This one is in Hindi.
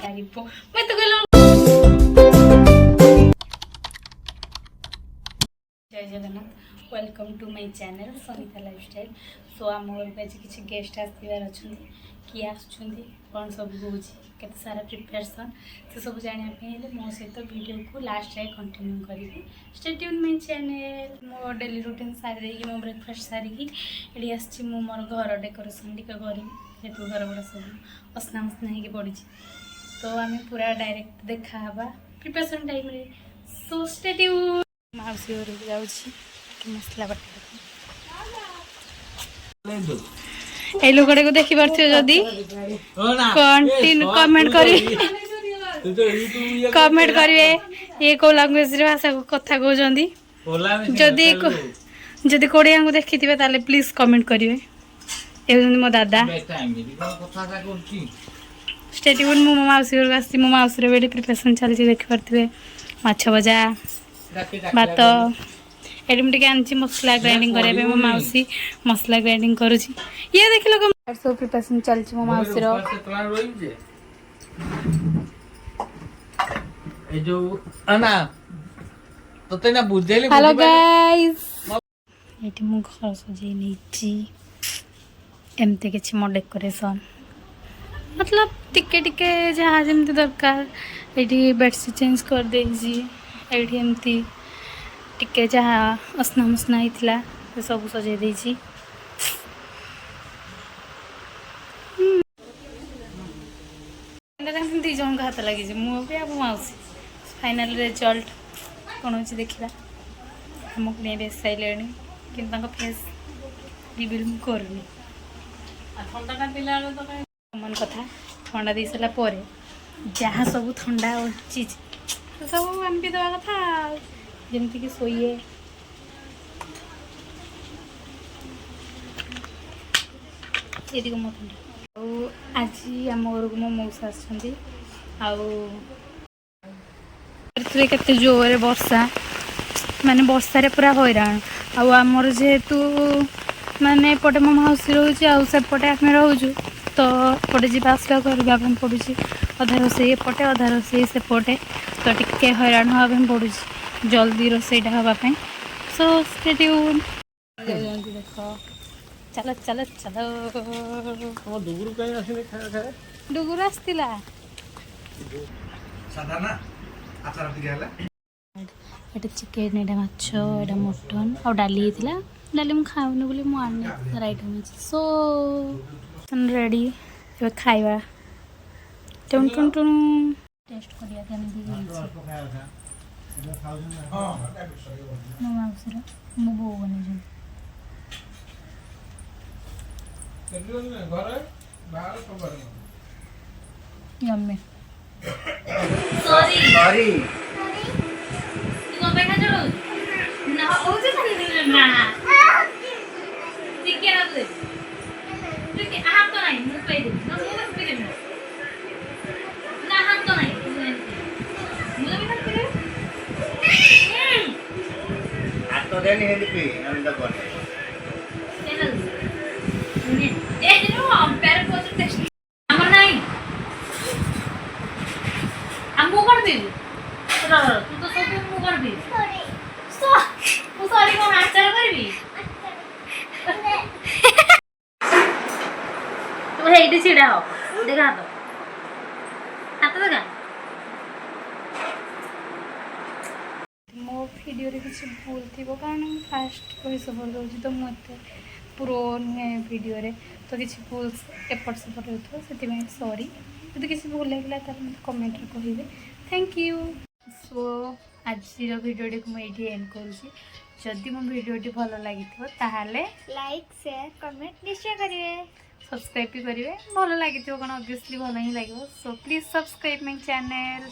पारिबो मैं तो कहलो जय Jagannath welcome to my channel Sanita lifestyle. So आम घर को आज किसी गेस्ट आसबार अच्छा किए आसुँच कौन सब होती केते सारा प्रिपरेशन से सब जानापी मो सहित वीडियो को लास्ट जाए कंटिन्यू करी स्टे ट्यून माय चैनल। मो डेली रूटीन सारी मो ब्रेकफास्ट सारिकी ये आसी मोर घर डेकोरेशन टी करी जेतु घर गुड़ा सब असना मसना हो पड़ी तो आम पूरा डायरेक्ट देखा प्रिपरेशन टाइम रे सो स्टे ट्यून। माउसी घर को जाऊँगी मसला बाटा ए लोकड़े को देखी पार्थ जदि कमेंट कमेंट करेंगे ये कौ लांगुएज भाषा को कथा कहते जदि जदि कोड़िया को देखी थे ताले प्लीज कमेंट करेंगे। ये मो दादा स्टेट्यून मो माउसी घर आसी मो माउसी बेटी प्रिपरेशन चलती देखिपे माछ भजा भात एटी मुझे आनी मसला ग्राइंडिंग करने मो माउसी मसला ग्राइंडिंग करुँची ये देख लो सब प्रिपरेशन चलती मो माउसी हेलो गाइस ये मो घर सजे नहीं एमती कि मो डेकोरेशन मतलब टिके टिके जहाँ जमी दरकार ये बेडसीट चेंज कर देती एमती टिके जहाँ असना मसना होता से सब सजे देती दी जन को हाथ लगी मुझे माउसी फाइनाल रिजल्ट कौन हो देखा आमको नहीं बेस सारे कि फेस रिविल करूनी कमन कथा ठंडा दे सारापर जहाँ सब ठंडा चीज सब आम भी दवा कथा जमीक शोए ये मो ठंडा आज आम घर को मो मौसा आते जोर वर्षा माने वर्षार पूरा हैरान आमर जेहेतु माने पटे मो मौसी रोचे आउपटे आम रोचु तो पटे जावासवा करवाई पड़ू अधा रोसे एपटे अधा रोसे सेपटे तो टिके हैरान हाँपाई पड़ू जल्दी रोसईटा हाँपाई सो स्टे ट्यून देख चलो चलो चलो डुगुर आसला ये चिकेन ये माछ ये मटन आ डाली होता डाली मुझे खाऊनी बोली मुझे आइटम सो रेडी ए खाइबा टुन टुन टुन टेस्ट करिया मो माउसी मो बो बन यम्मी सॉरी सॉरी तू को बैठा चलो ना ओ जे ना ठीक है ना तू ठीक है हाथ तो नहीं मुंह पे दे ना मुंह पे दे ना हाथ तो नहीं मुंह पे दे हाथ तो देनी है लिपि हम तो बोले चल ए नो हम पैर को तो टेस्ट हमर नहीं हम मुंह कर दे तू तो सब मुंह कर दे सॉरी सॉरी को आचार करबी तो हेइटे छिड़ा हो देखा तो हाथ देखा मो वीडियो रे किसी भूल थी कारण फास्ट वॉइस ओवर दउची तो मते प्रो नुहे वीडियो रे तो किसी भूल एपट सेपट होतो से सॉरी यदि किसी भूल लगे तो कमेंट रे कहिबे थैंक यू। सो आज वीडियो को मुझे एंड करुँची जदि मो वीडियो भल लगी ताहले लाइक शेयर कमेंट निश्चय करिवे सब्सक्राइब भी करेंगे भल लगी कौन ऑब्वियसली भल ही लगे so please subscribe my channel.